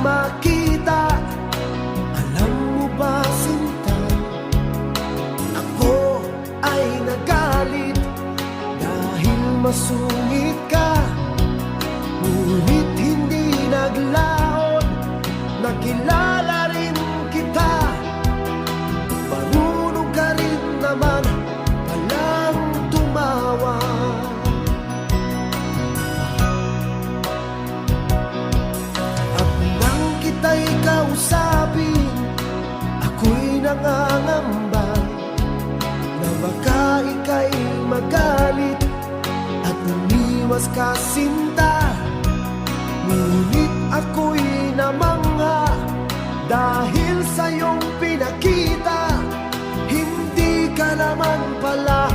makita. Alam mo ba, sinta, ako ay nagalit dahil masungit ka. Ngunit hindi naglaon, nakilala rin kita. Marunong ka rin naman palang tumawa. At nang kita'y kausapin, ako'y nangangamba na baka ika'y magalit at umiwas ka, sinta. Ngunit ako'y namangha dahil sa iyong pinakita. Hindi ka naman pala